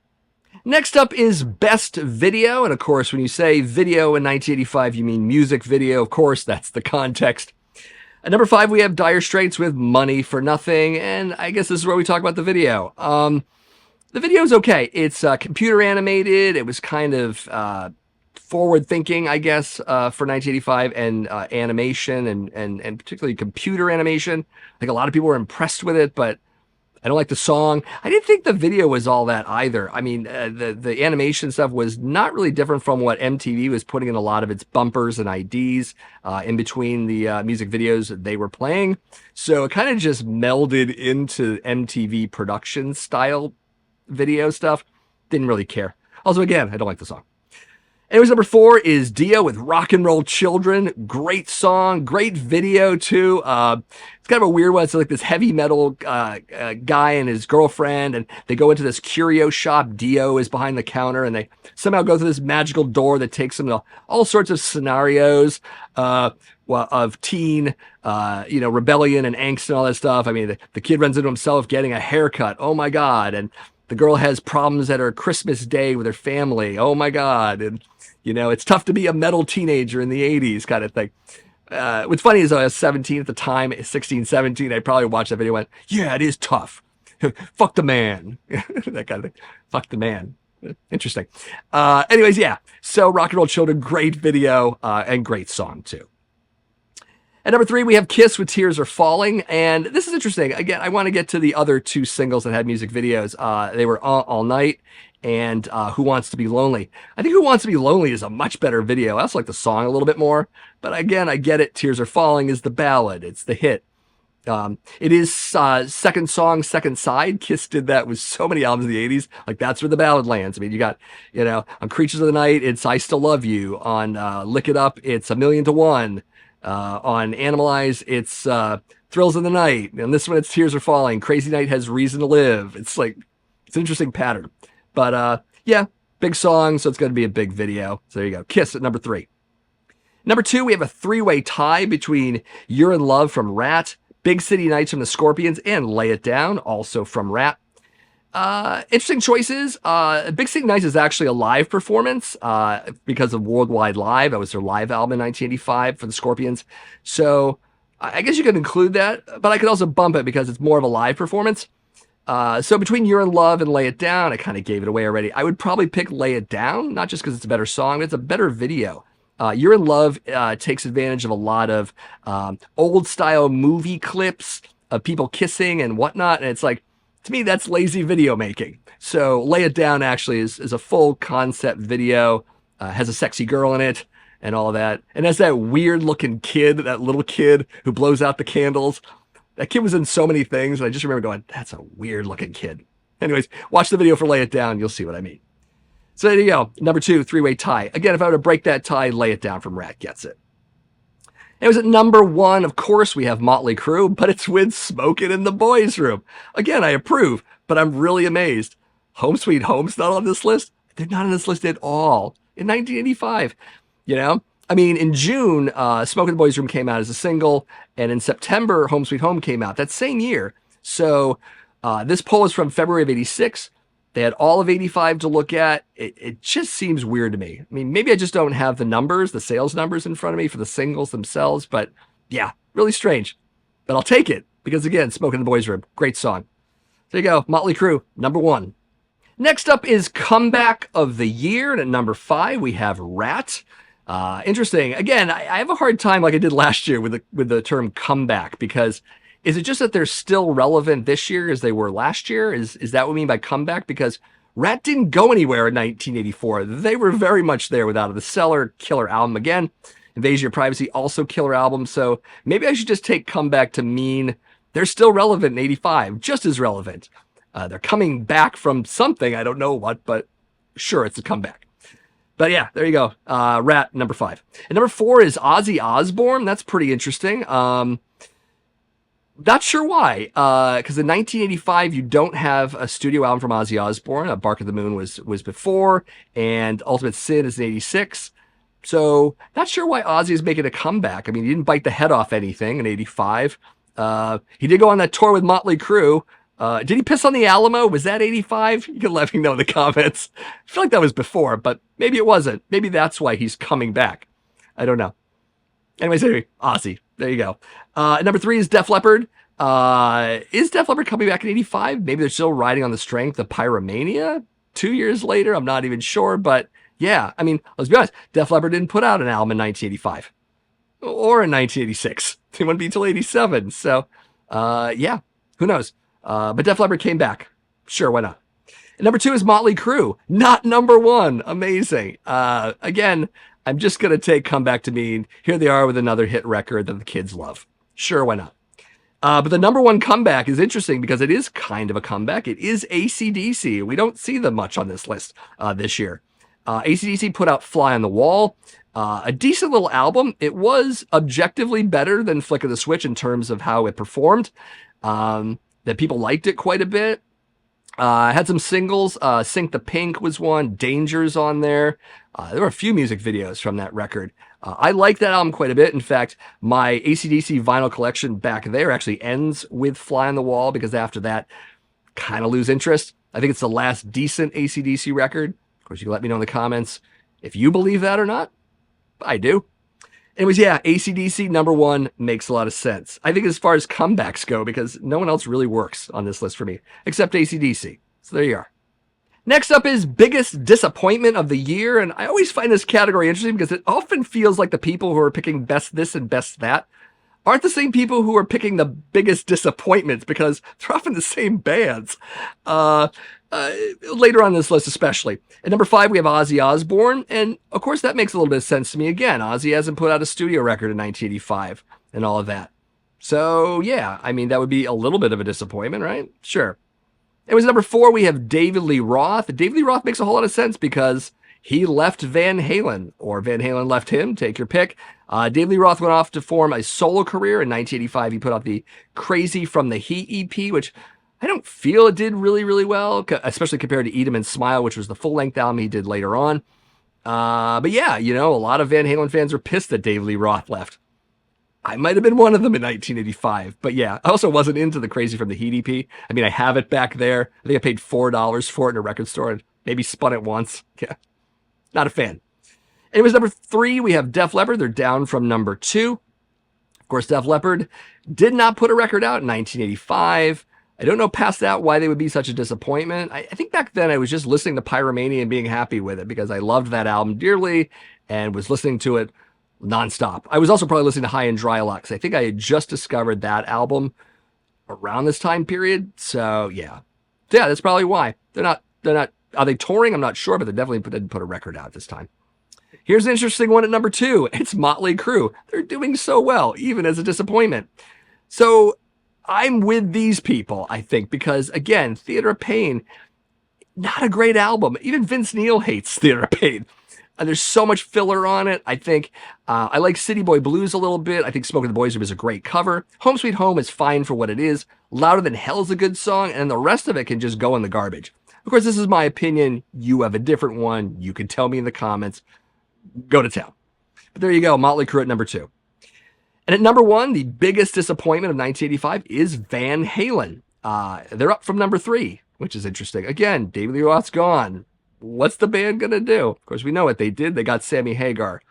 Next up is Best Video. And of course, when you say video in 1985, you mean music video. Of course, that's the context. At number 5, we have Dire Straits with Money for Nothing. And I guess this is where we talk about the video. The video is okay. It's computer animated. It was kind of forward thinking, I guess, for 1985 and animation and particularly computer animation. I think a lot of people were impressed with it, but I don't like the song. I didn't think the video was all that either. I mean, the animation stuff was not really different from what MTV was putting in a lot of its bumpers and IDs in between the music videos that they were playing. So it kind of just melded into MTV production style video stuff. Didn't really care. Also, again, I don't like the song. Anyways, number 4 is Dio with Rock and Roll Children. Great song, great video too. It's kind of a weird one. It's like this heavy metal guy and his girlfriend, and they go into this curio shop. Dio is behind the counter, and they somehow go through this magical door that takes them to all sorts of scenarios of teen, rebellion and angst and all that stuff. I mean, the kid runs into himself getting a haircut. Oh my God. And the girl has problems at her Christmas day with her family. Oh my God. And, it's tough to be a metal teenager in the 80s kind of thing. What's funny is I was 17 at the time, 16, 17. I probably watched that video and went, yeah, it is tough. Fuck the man. That kind of thing. Fuck the man. Interesting. Anyways, yeah. So Rock and Roll Children, great video and great song too. At number 3, we have Kiss with Tears Are Falling. And this is interesting. Again, I want to get to the other 2 singles that had music videos. They were All Night and Who Wants to Be Lonely. I think Who Wants to Be Lonely is a much better video. I also like the song a little bit more. But again, I get it. Tears Are Falling is the ballad. It's the hit. It is second song, second side. Kiss did that with so many albums in the 80s. Like, that's where the ballad lands. I mean, you got, on Creatures of the Night, it's I Still Love You. On Lick It Up, it's A Million to One. On Animalize, it's Thrills in the Night. And this one, it's Tears Are Falling. Crazy Night has Reason to Live. It's like, it's an interesting pattern. But yeah, big song, so it's going to be a big video. So there you go. Kiss at number 3. Number 2, we have a 3-way tie between You're in Love from Rat, Big City Nights from the Scorpions, and Lay It Down, also from Rat. Interesting choices. Big City Nights is actually a live performance because of Worldwide Live. That was their live album in 1985 for the Scorpions. So I guess you could include that, but I could also bump it because it's more of a live performance. So between You're in Love and Lay It Down, I kind of gave it away already. I would probably pick Lay It Down, not just because it's a better song, but it's a better video. You're in Love takes advantage of a lot of old style movie clips of people kissing and whatnot. And it's like, to me, that's lazy video making. So Lay It Down actually is a full concept video, has a sexy girl in it and all that. And has that weird looking kid, that little kid who blows out the candles. That kid was in so many things. And I just remember going, that's a weird looking kid. Anyways, watch the video for Lay It Down. You'll see what I mean. So there you go. Number 2, 3-way tie. Again, if I were to break that tie, Lay It Down from Rat gets it. It was at number 1, of course, we have Motley Crue, but it's with Smokin' in the Boys' Room. Again, I approve, but I'm really amazed. Home Sweet Home's not on this list. They're not on this list at all. In 1985, I mean, in June, Smokin' in the Boys' Room came out as a single, and in September, Home Sweet Home came out that same year. So this poll is from February of 86. They had all of 85 to look at. It just seems weird to me. I mean, maybe I just don't have the numbers, the sales numbers in front of me for the singles themselves, but yeah, really strange. But I'll take it because, again, Smokin' in the Boys' Room, great song. There you go, Motley Crue, number 1. Next up is Comeback of the Year, and at number 5, we have Rat. Interesting. Again, I have a hard time, like I did last year, with the term comeback, because is it just that they're still relevant this year as they were last year? Is that what we mean by comeback? Because Rat didn't go anywhere in 1984. They were very much there with Out of the Cellar, killer album again. Invasion of Privacy, also killer album. So maybe I should just take comeback to mean they're still relevant in 85, just as relevant. They're coming back from something, I don't know what, but sure, it's a comeback. But yeah, there you go. Rat, number 5. And number 4 is Ozzy Osbourne. That's pretty interesting. Not sure why, because in 1985, you don't have a studio album from Ozzy Osbourne. Bark of the Moon was before, and Ultimate Sin is in 86. So not sure why Ozzy is making a comeback. I mean, he didn't bite the head off anything in 85. He did go on that tour with Motley Crue. Did he piss on the Alamo? Was that 85? You can let me know in the comments. I feel like that was before, but maybe it wasn't. Maybe that's why he's coming back. I don't know. Anyways, anyway, Ozzy. There you go. Number 3 is Def Leppard. Is Def Leppard coming back in 85? Maybe they're still riding on the strength of Pyromania 2 years later. I'm not even sure, but Yeah, I mean, let's be honest. Def Leppard didn't put out an album in 1985 or in 1986. They wouldn't be until 87. So, yeah, who knows? But Def Leppard came back. Sure, why not? And number 2 is Motley Crue, not number 1. Amazing. Again, I'm just going to take Come Back to Me. Here they are with another hit record that the kids love. Sure, why not? But the number 1 comeback is interesting because it is kind of a comeback. It is AC/DC. We don't see them much on this list this year. AC/DC put out Fly on the Wall, a decent little album. It was objectively better than Flick of the Switch in terms of how it performed. That people liked it quite a bit. Had some singles. Sink the Pink was one. Danger's on there. There were a few music videos from that record. I like that album quite a bit. In fact, my AC/DC vinyl collection back there actually ends with Fly on the Wall because after that, kind of lose interest. I think it's the last decent AC/DC record. Of course, you can let me know in the comments if you believe that or not. I do. Anyways, yeah, AC/DC number 1 makes a lot of sense. I think as far as comebacks go, because no one else really works on this list for me, except AC/DC. So there you are. Next up is biggest disappointment of the year, and I always find this category interesting because it often feels like the people who are picking best this and best that aren't the same people who are picking the biggest disappointments because they're often the same bands. Later on this list especially. At number 5, we have Ozzy Osbourne, and of course that makes a little bit of sense to me. Again, Ozzy hasn't put out a studio record in 1985 and all of that. So yeah, I mean, that would be a little bit of a disappointment, right? Sure. It was number 4, we have David Lee Roth. David Lee Roth makes a whole lot of sense because he left Van Halen, or Van Halen left him, take your pick. David Lee Roth went off to form a solo career. In 1985, he put out the Crazy from the Heat EP, which I don't feel it did really, really well, especially compared to Eat 'Em and Smile, which was the full-length album he did later on. But yeah, you know, a lot of Van Halen fans were pissed that David Lee Roth left. I might have been one of them in 1985. But yeah, I also wasn't into the Crazy from the Heat EP. I mean, I have it back there. I think I paid $4 for it in a record store and maybe spun it once. Yeah, not a fan. Anyways, number 3, we have Def Leppard. They're down from number 2. Of course, Def Leppard did not put a record out in 1985. I don't know past that why they would be such a disappointment. I think back then I was just listening to Pyromania and being happy with it because I loved that album dearly and was listening to it nonstop. I was also probably listening to High and Dry a lot because I think I had just discovered that album around this time period. So yeah, that's probably why. They're not, are they touring? I'm not sure, but they definitely didn't put a record out this time. Here's an interesting one at number 2. It's Motley Crue. They're doing so well, even as a disappointment. So I'm with these people, I think, because again, Theater of Pain, not a great album. Even Vince Neil hates Theater of Pain. There's so much filler on it. I think I like City Boy Blues a little bit. I think Smoke of the Boys is a great cover. Home Sweet Home is fine for what it is. Louder Than Hell's a good song, and the rest of it can just go in the garbage. Of course, this is my opinion. You have a different one. You can tell me in the comments. Go to town. But there you go, Motley Crue at number 2. And at number 1, the biggest disappointment of 1985 is Van Halen. They're up from number 3, which is interesting. Again, David Lee Roth's gone. What's the band going to do? Of course, we know what they did. They got Sammy Hagar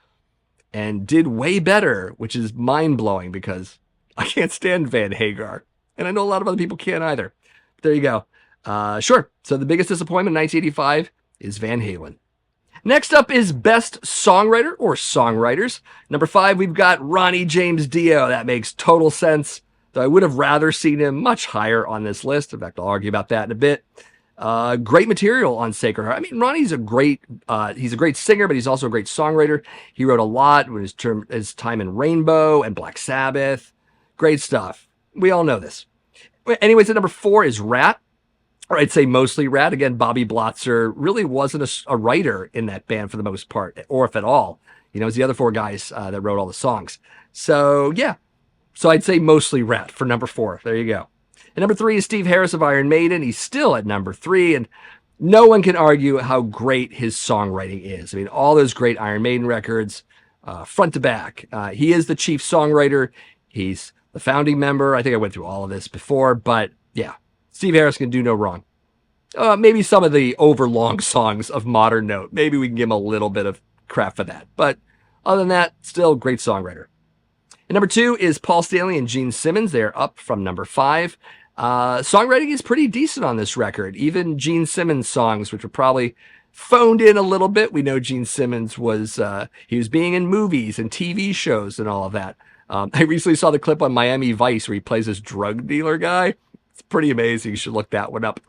and did way better, which is mind-blowing because I can't stand Van Hagar. And I know a lot of other people can't either. But there you go. Sure. So the biggest disappointment in 1985 is Van Halen. Next up is Best Songwriter or Songwriters. Number 5, we've got Ronnie James Dio. That makes total sense, though I would have rather seen him much higher on this list. In fact, I'll argue about that in a bit. Great material on Sacred Heart. I mean, Ronnie's he's a great singer, but he's also a great songwriter. He wrote a lot with his time in Rainbow and Black Sabbath. Great stuff. We all know this. Anyways, at number 4 is Rat. Or I'd say mostly Rat. Again, Bobby Blotzer really wasn't a writer in that band for the most part, or if at all. You know, it was the other 4 guys that wrote all the songs. So, yeah. So I'd say mostly Rat for number 4. There you go. And number 3 is Steve Harris of Iron Maiden. He's still at number 3, and no one can argue how great his songwriting is. I mean, all those great Iron Maiden records, front to back. He is the chief songwriter. He's the founding member. I think I went through all of this before, but yeah. Steve Harris can do no wrong. Maybe some of the overlong songs of modern note. Maybe we can give him a little bit of crap for that. But other than that, still great songwriter. And number 2 is Paul Stanley and Gene Simmons. They're up from number 5. Songwriting is pretty decent on this record. Even Gene Simmons' songs, which are probably phoned in a little bit. We know Gene Simmons was, he was being in movies and TV shows and all of that. I recently saw the clip on Miami Vice where he plays this drug dealer guy. It's pretty amazing. You should look that one up.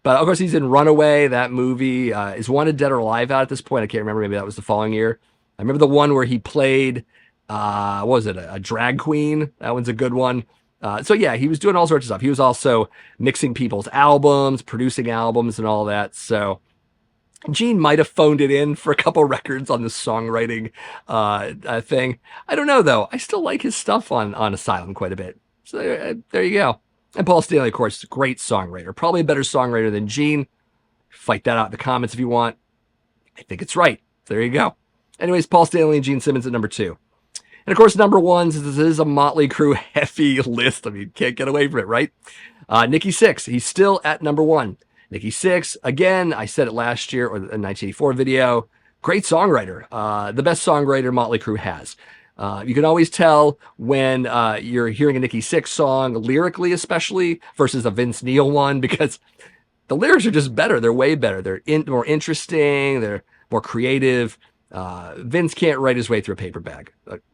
But of course, he's in Runaway. That movie is Wanted Dead or Alive out at this point. I can't remember. Maybe that was the following year. I remember the one where he played, what was it, a drag queen? That one's a good one. So yeah, he was doing all sorts of stuff. He was also mixing people's albums, producing albums and all that. So Gene might have phoned it in for a couple records on the songwriting thing. I don't know, though. I still like his stuff on Asylum quite a bit. So there you go. And Paul Stanley, of course, is a great songwriter. Probably a better songwriter than Gene. Fight that out in the comments if you want. I think it's right. There you go. Anyways, Paul Stanley and Gene Simmons at number 2. And of course, number 1, since this is a Motley Crue heavy list, I mean, can't get away from it, right? Nikki Sixx, he's still at number 1. Nikki Sixx, again, I said it last year, or the 1984 video, great songwriter, the best songwriter Motley Crue has. You can always tell when you're hearing a Nikki Sixx song, lyrically especially, versus a Vince Neil one, because the lyrics are just better. They're way better. They're more interesting. They're more creative. Vince can't write his way through a paper bag.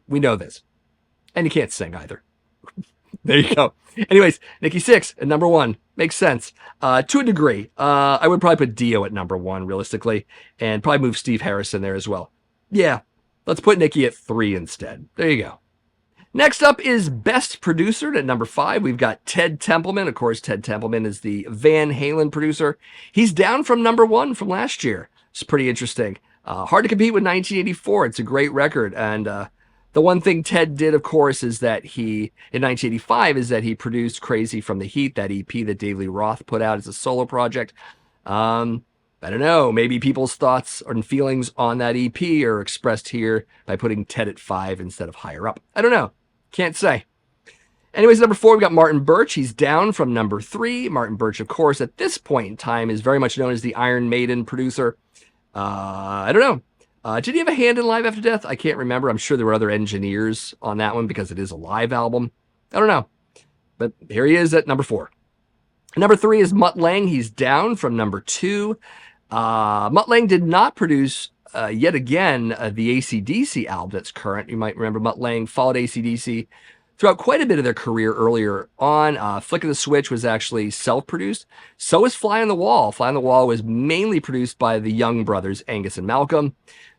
We know this. And he can't sing either. There you go. Anyways, Nikki Sixx at number 1. Makes sense. To a degree. I would probably put Dio at number 1, realistically, and probably move Steve Harrison there as well. Yeah, let's put Nikki at 3 instead. There you go. Next up is Best Producer at number 5. We've got Ted Templeman. Of course, Ted Templeman is the Van Halen producer. He's down from number 1 from last year. It's pretty interesting. Hard to compete with 1984. It's a great record. And the one thing Ted did, of course, is that in 1985, is that he produced Crazy from the Heat, that EP that Dave Lee Roth put out as a solo project. I don't know, maybe people's thoughts and feelings on that EP are expressed here by putting Ted at 5 instead of higher up. I don't know. Can't say. Anyways, number 4, we've got Martin Birch. He's down from number 3. Martin Birch, of course, at this point in time is very much known as the Iron Maiden producer. I don't know. Did he have a hand in Live After Death? I can't remember. I'm sure there were other engineers on that one because it is a live album. I don't know. But here he is at number 4. Number 3 is Mutt Lange. He's down from number 2. Mutt Lange did not produce, yet again, the AC/DC album that's current. You might remember Mutt Lange followed AC/DC throughout quite a bit of their career earlier on. Flick of the Switch was actually self-produced. So is Fly on the Wall. Fly on the Wall was mainly produced by the Young brothers, Angus and Malcolm.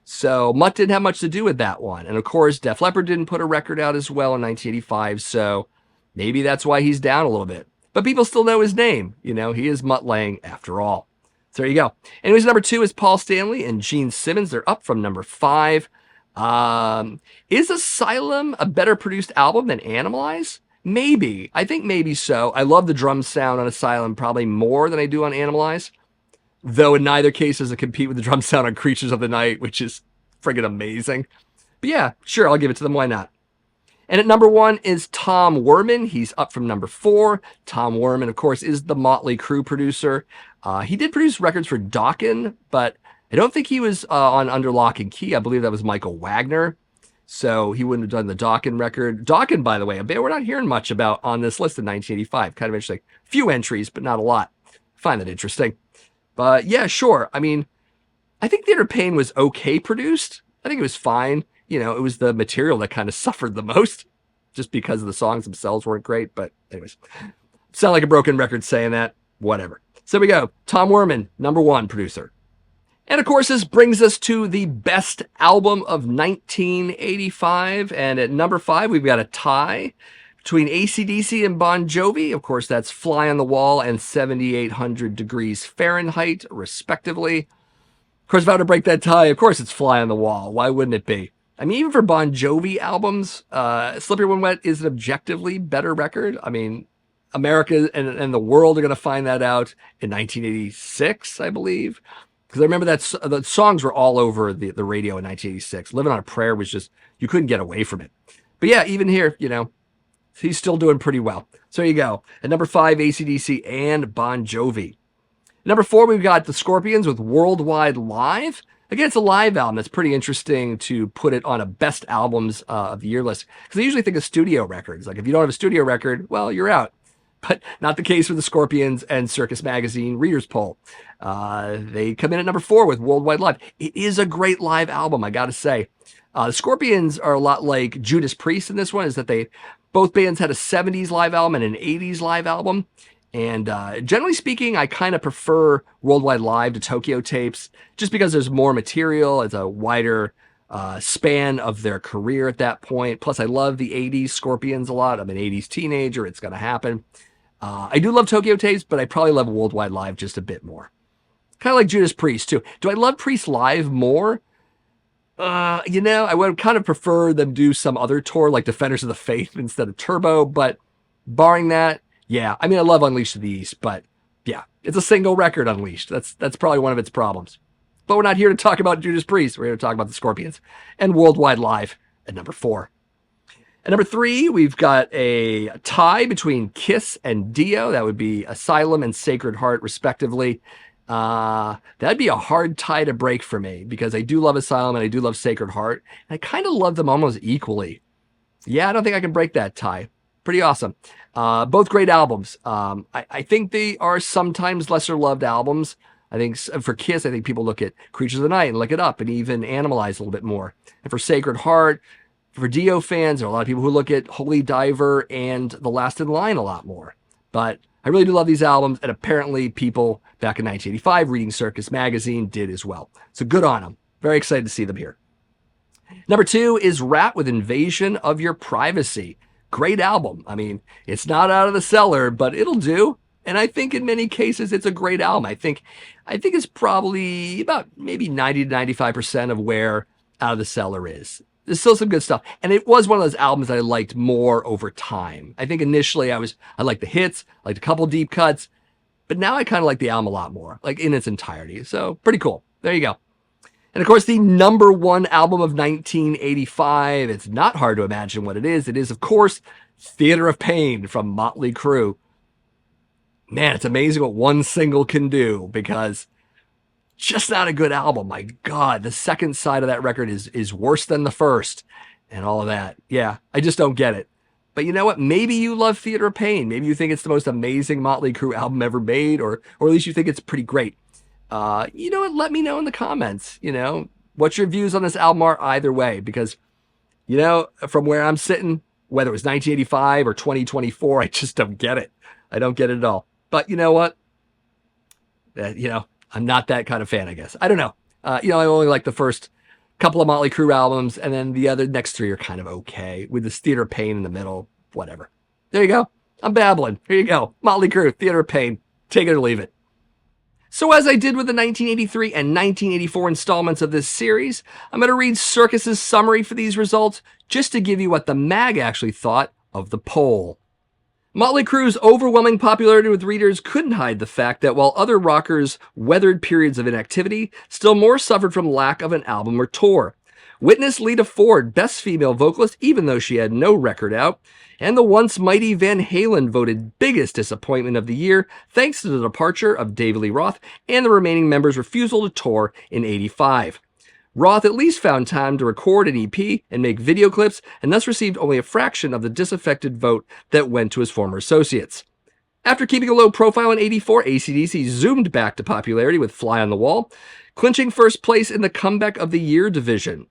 So Mutt didn't have much to do with that one. And of course, Def Leppard didn't put a record out as well in 1985. So maybe that's why he's down a little bit. But people still know his name. You know, he is Mutt Lange after all. So there you go. Anyways, number 2 is Paul Stanley and Gene Simmons. They're up from number 5. Is Asylum a better produced album than Animalize? Maybe. I think maybe so. I love the drum sound on Asylum probably more than I do on Animalize. Though in neither case does it compete with the drum sound on Creatures of the Night, which is friggin' amazing. But yeah, sure, I'll give it to them. Why not? And at number 1 is Tom Werman. He's up from number 4. Tom Werman, of course, is the Motley Crue producer. He did produce records for Dokken, but I don't think he was on Under Lock and Key. I believe that was Michael Wagner. So he wouldn't have done the Dokken record. Dokken, by the way, a band we're not hearing much about on this list in 1985. Kind of interesting. Few entries, but not a lot. I find that interesting. But yeah, sure. I mean, I think Theater of Pain was okay produced. I think it was fine. You know, it was the material that kind of suffered the most just because the songs themselves weren't great. But anyways, sound like a broken record saying that. Whatever. So we go. Tom Werman, number 1 producer. And of course, this brings us to the best album of 1985. And at number 5, we've got a tie between AC/DC and Bon Jovi. Of course, that's Fly on the Wall and 7,800 Degrees Fahrenheit, respectively. Of course, if I were to break that tie, of course it's Fly on the Wall. Why wouldn't it be? I mean, even for Bon Jovi albums, Slippery When Wet is an objectively better record. I mean, America and the world are going to find that out in 1986, I believe. Because I remember that the songs were all over the radio in 1986. Living on a Prayer was just, you couldn't get away from it. But yeah, even here, you know, he's still doing pretty well. So there you go. At number 5, AC/DC and Bon Jovi. Number 4, we've got the Scorpions with Worldwide Live. Again, it's a live album. That's pretty interesting to put it on a best albums of the year list. Because I usually think of studio records. Like if you don't have a studio record, well, you're out. but not the case for the Scorpions and Circus Magazine Readers Poll. They come in at number 4 with Worldwide Live. It is a great live album, I gotta say. The Scorpions are a lot like Judas Priest in this one, is that both bands had a 70s live album and an 80s live album. And generally speaking, I kind of prefer Worldwide Live to Tokyo Tapes, just because there's more material. It's a wider span of their career at that point. Plus, I love the 80s Scorpions a lot. I'm an 80s teenager. It's going to happen. I do love Tokyo Tapes, but I probably love Worldwide Live just a bit more. Kind of like Judas Priest, too. Do I love Priest live more? I would kind of prefer them do some other tour, like Defenders of the Faith instead of Turbo, but barring that, yeah. I mean, I love Unleashed to the East, but yeah, it's a single record, Unleashed. That's probably one of its problems. But we're not here to talk about Judas Priest. We're here to talk about the Scorpions and Worldwide Live at number 4. At number 3, we've got a tie between Kiss and Dio. That would be Asylum and Sacred Heart, respectively. That'd be a hard tie to break for me because I do love Asylum and I do love Sacred Heart. And I kind of love them almost equally. Yeah, I don't think I can break that tie. Pretty awesome. Both great albums. I think they are sometimes lesser loved albums. I think for Kiss, I think people look at Creatures of the Night and Lick It Up and even Animalize a little bit more. And for Sacred Heart, for Dio fans, there are a lot of people who look at Holy Diver and The Last in Line a lot more. But I really do love these albums, and apparently people back in 1985 reading Circus Magazine did as well. So good on them. Very excited to see them here. Number 2 is Rat with Invasion of Your Privacy. Great album. I mean, it's not out of the cellar, but it'll do. And I think in many cases it's a great album. I think it's probably about maybe 90 to 95% of where Out of the Cellar is. There's still some good stuff. And it was one of those albums that I liked more over time. I think initially I liked the hits, I liked a couple deep cuts, but now I kind of like the album a lot more, like in its entirety. So pretty cool. There you go. And of course, the number 1 album of 1985. It's not hard to imagine what it is. It is, of course, Theater of Pain from Motley Crue. Man, it's amazing what one single can do, because just not a good album. My God, the second side of that record is worse than the first and all of that. Yeah, I just don't get it. But you know what? Maybe you love Theater of Pain. Maybe you think it's the most amazing Motley Crue album ever made, or at least you think it's pretty great. You know what? Let me know in the comments, what your views on this album are either way, because, from where I'm sitting, whether it was 1985 or 2024, I just don't get it. I don't get it at all. But you know what? I'm not that kind of fan, I guess. I don't know. I only like the first couple of Motley Crue albums, and then the other next 3 are kind of okay, with this Theater of Pain in the middle, whatever. There you go. I'm babbling. Here you go. Motley Crue, Theater of Pain. Take it or leave it. So as I did with the 1983 and 1984 installments of this series, I'm going to read Circus's summary for these results, just to give you what the mag actually thought of the poll. Motley Crue's overwhelming popularity with readers couldn't hide the fact that while other rockers weathered periods of inactivity, still more suffered from lack of an album or tour. Witness Lita Ford, best female vocalist, even though she had no record out, and the once mighty Van Halen voted biggest disappointment of the year, thanks to the departure of David Lee Roth and the remaining members' refusal to tour in '85. Roth at least found time to record an EP and make video clips, and thus received only a fraction of the disaffected vote that went to his former associates. After keeping a low profile in '84, AC/DC zoomed back to popularity with Fly on the Wall, clinching first place in the Comeback of the Year division.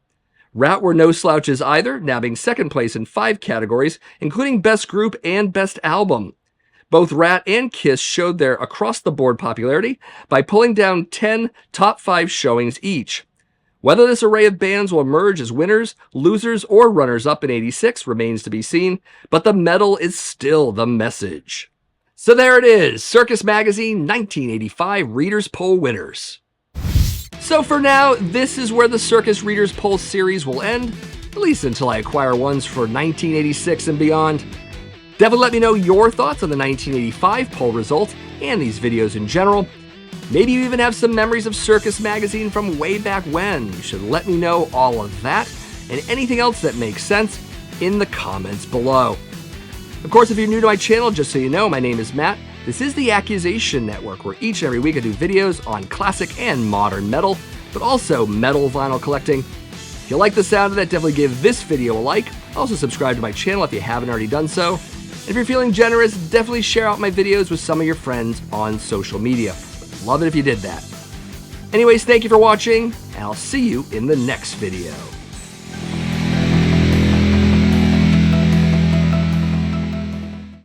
Rat were no slouches either, nabbing second place in 5 categories, including Best Group and Best Album. Both Rat and Kiss showed their across-the-board popularity by pulling down 10 top 5 showings each. Whether this array of bands will emerge as winners, losers, or runners-up in '86 remains to be seen, but the medal is still the message. So there it is, Circus Magazine 1985 Readers' Poll winners. So for now, this is where the Circus Readers' Poll series will end, at least until I acquire ones for 1986 and beyond. Definitely let me know your thoughts on the 1985 poll results and these videos in general. Maybe you even have some memories of Circus Magazine from way back when. You should let me know all of that and anything else that makes sense in the comments below. Of course, if you're new to my channel, just so you know, my name is Matt. This is the Accusation Network, where each and every week I do videos on classic and modern metal, but also metal vinyl collecting. If you like the sound of that, definitely give this video a like. Also subscribe to my channel if you haven't already done so. And if you're feeling generous, definitely share out my videos with some of your friends on social media. Love it if you did that. Anyways, thank you for watching, and I'll see you in the next video.